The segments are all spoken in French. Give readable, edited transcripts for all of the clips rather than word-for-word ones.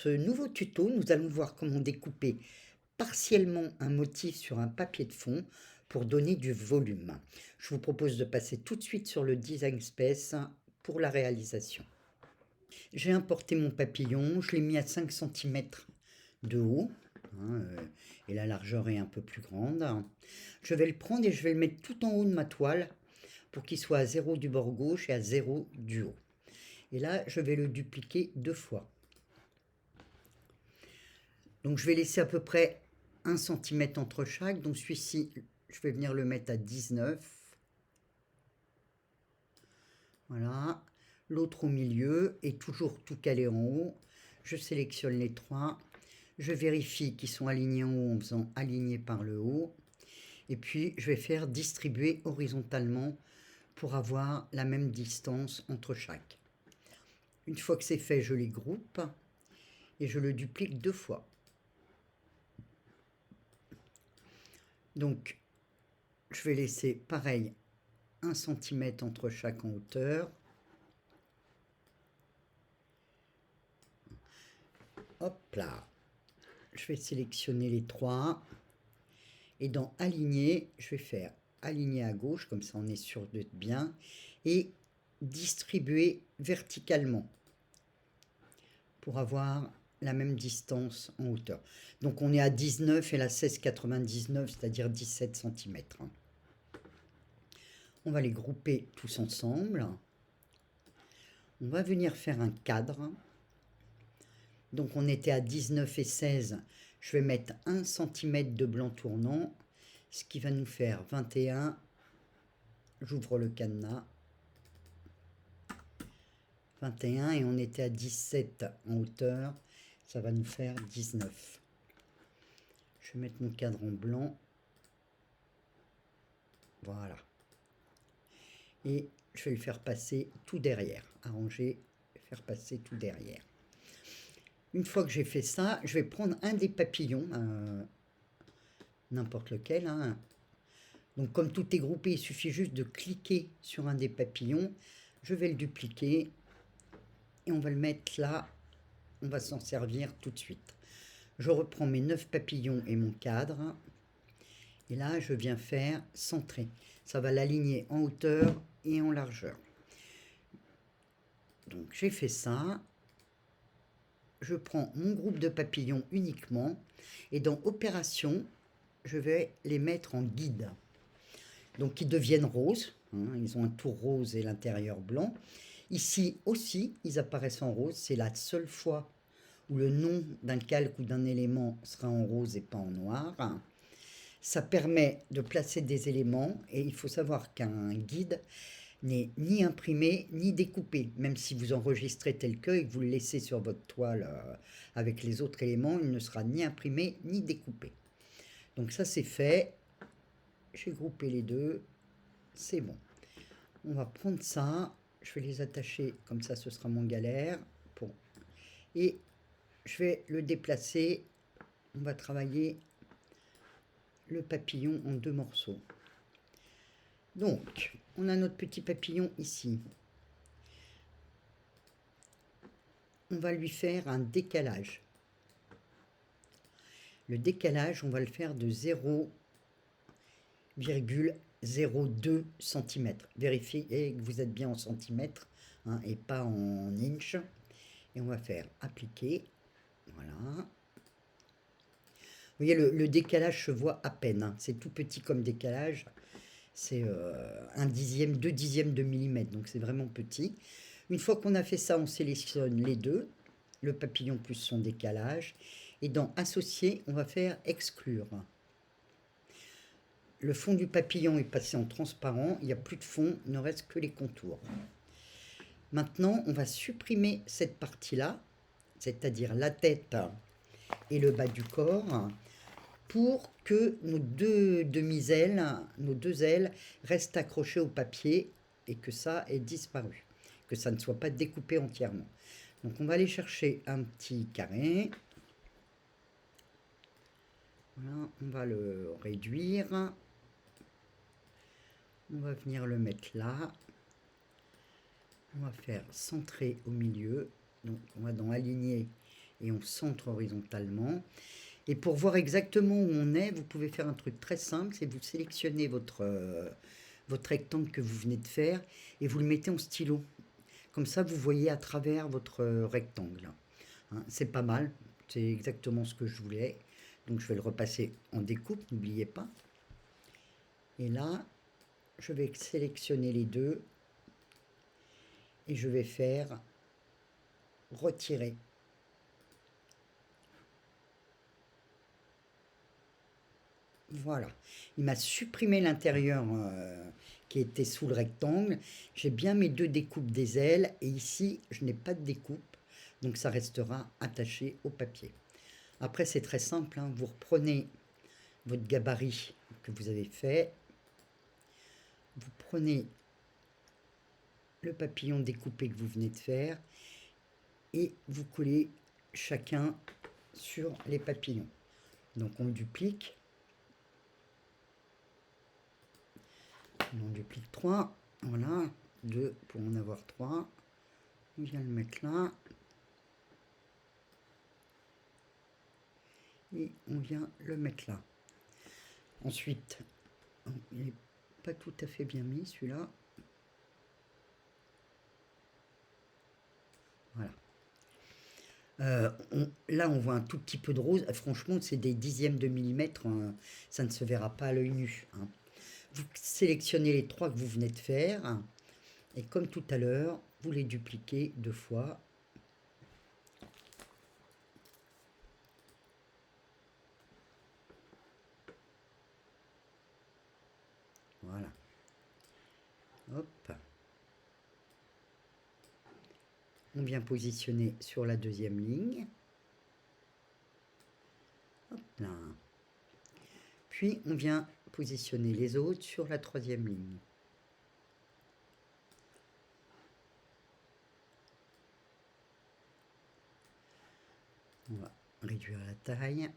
Ce nouveau tuto, nous allons voir comment découper partiellement un motif sur un papier de fond pour donner du volume. Je vous propose de passer tout de suite sur le Design Space pour la réalisation. J'ai importé mon papillon, je l'ai mis à 5 cm de haut, et la largeur est un peu plus grande. Je vais le prendre et je vais le mettre tout en haut de ma toile pour qu'il soit à 0 du bord gauche et à 0 du haut. Et là, je vais le dupliquer 2 fois. Donc je vais laisser à peu près 1 cm entre chaque. Donc celui-ci, je vais venir le mettre à 19. Voilà. L'autre au milieu et toujours tout calé en haut. Je sélectionne les trois. Je vérifie qu'ils sont alignés en haut en faisant aligner par le haut. Et puis je vais faire distribuer horizontalement pour avoir la même distance entre chaque. Une fois que c'est fait, je les groupe et je le duplique 2 fois. Donc, je vais laisser pareil 1 cm entre chaque en hauteur. Hop là. Je vais sélectionner les trois. Et dans aligner, je vais faire aligner à gauche, comme ça on est sûr d'être bien. Et distribuer verticalement pour avoir la même distance en hauteur. Donc on est à 19 et la 16,99, c'est-à-dire 17 cm. On va les grouper tous ensemble. On va venir faire un cadre. Donc on était à 19 et 16. Je vais mettre 1 cm de blanc tournant, ce qui va nous faire 21. J'ouvre le cadenas. 21 et on était à 17 en hauteur. Ça va nous faire 19. Je vais mettre mon cadre en blanc. Voilà. Et je vais le faire passer tout derrière. Arranger, faire passer tout derrière. Une fois que j'ai fait ça, je vais prendre un des papillons, n'importe lequel. Donc comme tout est groupé, il suffit juste de cliquer sur un des papillons. Je vais le dupliquer et on va le mettre là. On va s'en servir tout de suite. Je reprends mes 9 papillons et mon cadre. Et là, je viens faire centrer. Ça va l'aligner en hauteur et en largeur. Donc j'ai fait ça. Je prends mon groupe de papillons uniquement. Et dans opération, je vais les mettre en guide. Donc ils deviennent roses. Ils ont un tour rose et l'intérieur blanc. Ici aussi, ils apparaissent en rose. C'est la seule fois où le nom d'un calque ou d'un élément sera en rose et pas en noir. Ça permet de placer des éléments et il faut savoir qu'un guide n'est ni imprimé ni découpé. Même si vous enregistrez tel que et que vous le laissez sur votre toile avec les autres éléments, il ne sera ni imprimé ni découpé. Donc ça c'est fait. J'ai groupé les deux. C'est bon. On va prendre ça. Je vais les attacher comme ça, ce sera mon galère. Bon. Et je vais le déplacer. On va travailler le papillon en 2 morceaux. Donc, on a notre petit papillon ici. On va lui faire un décalage. Le décalage, on va le faire de 0,02 cm. Vérifiez que vous êtes bien en centimètres et pas en inch. Et on va faire appliquer. Voilà. Vous voyez, le décalage se voit à peine. C'est tout petit comme décalage. C'est 1 dixième, 2 dixièmes de millimètre. Donc c'est vraiment petit. Une fois qu'on a fait ça, on sélectionne les deux. Le papillon plus son décalage. Et dans associer, on va faire exclure. Le fond du papillon est passé en transparent. Il n'y a plus de fond, il ne reste que les contours. Maintenant, on va supprimer cette partie-là, c'est-à-dire la tête et le bas du corps, pour que nos deux demi-ailes, nos deux ailes, restent accrochées au papier et que ça ait disparu, que ça ne soit pas découpé entièrement. Donc on va aller chercher un petit carré. Voilà, on va le réduire. On va venir le mettre là. On va faire centrer au milieu. Donc on va dans aligner et on centre horizontalement. Et pour voir exactement où on est, vous pouvez faire un truc très simple, c'est vous sélectionnez votre rectangle que vous venez de faire et vous le mettez en stylo. Comme ça, vous voyez à travers votre rectangle. Hein, c'est pas mal, c'est exactement ce que je voulais. Donc je vais le repasser en découpe, n'oubliez pas. Et là, je vais sélectionner les deux et je vais faire retirer. Voilà, il m'a supprimé l'intérieur qui était sous le rectangle. J'ai bien mes deux découpes des ailes et ici, je n'ai pas de découpe, donc ça restera attaché au papier. Après, c'est très simple, hein. Vous reprenez votre gabarit que vous avez fait, vous prenez le papillon découpé que vous venez de faire et vous collez chacun sur les papillons. Donc on duplique. On en duplique 3. Voilà. 2 pour en avoir 3. On vient le mettre là. Et on vient le mettre là. Ensuite, il n'est pas tout à fait bien mis celui-là. Voilà. Là, on voit un tout petit peu de rose. Franchement, c'est des dixièmes de millimètre. Hein. Ça ne se verra pas à l'œil nu. Hein. Vous sélectionnez les 3 que vous venez de faire. Et comme tout à l'heure, vous les dupliquez 2 fois. Voilà. Hop. On vient positionner sur la deuxième ligne. Hop là. Puis on vient positionner les autres sur la troisième ligne. On va réduire la taille.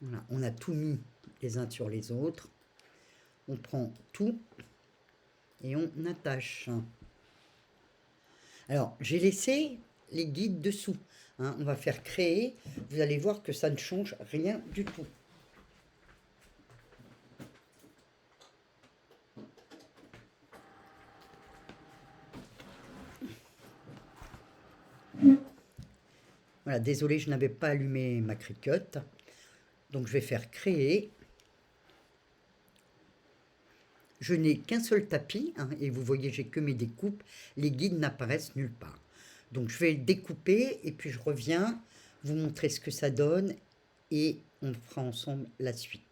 Voilà, on a tout mis les uns sur les autres. On prend tout et on attache. Alors, j'ai laissé les guides dessous. Hein, on va faire créer. Vous allez voir que ça ne change rien du tout. Voilà, désolé, je n'avais pas allumé ma Cricut. Donc, je vais faire créer. Je n'ai qu'un seul tapis, hein, et vous voyez, j'ai que mes découpes. Les guides n'apparaissent nulle part. Donc, je vais découper et puis je reviens vous montrer ce que ça donne et on fera ensemble la suite.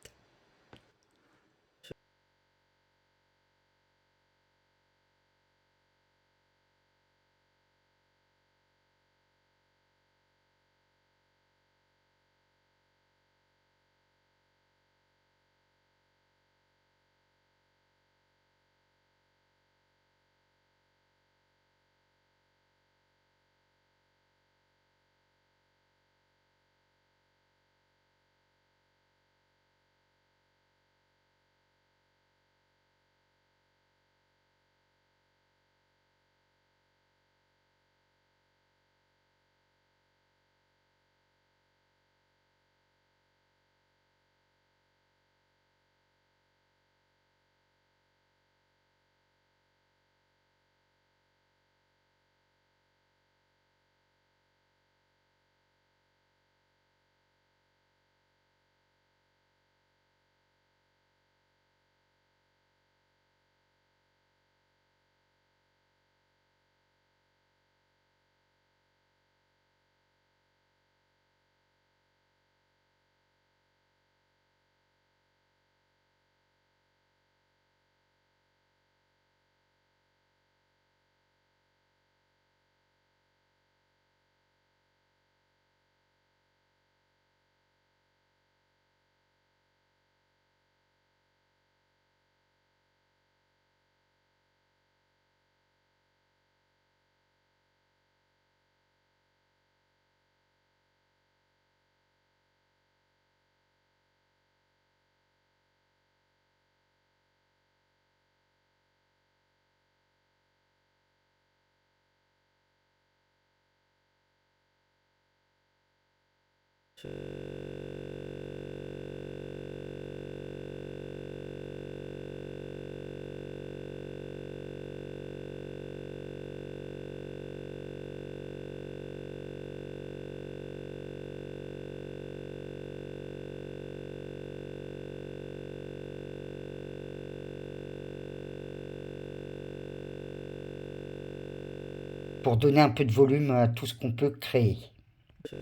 Pour donner un peu de volume à tout ce qu'on peut créer.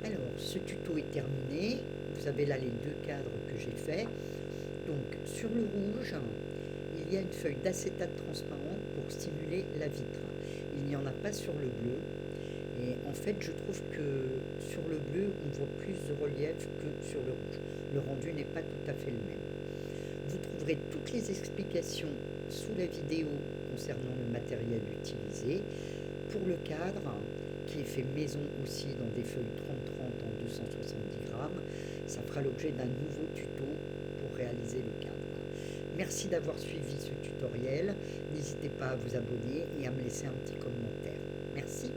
Alors, ce tuto est terminé. Vous avez là les deux cadres que j'ai faits. Donc, sur le rouge, il y a une feuille d'acétate transparent pour stimuler la vitre. Il n'y en a pas sur le bleu. Et en fait, je trouve que sur le bleu, on voit plus de relief que sur le rouge. Le rendu n'est pas tout à fait le même. Vous trouverez toutes les explications sous la vidéo concernant le matériel utilisé. Pour le cadre, qui est fait maison aussi dans des feuilles 30-30 en 270 grammes, ça fera l'objet d'un nouveau tuto pour réaliser le cadre. Merci d'avoir suivi ce tutoriel. N'hésitez pas à vous abonner et à me laisser un petit commentaire. Merci.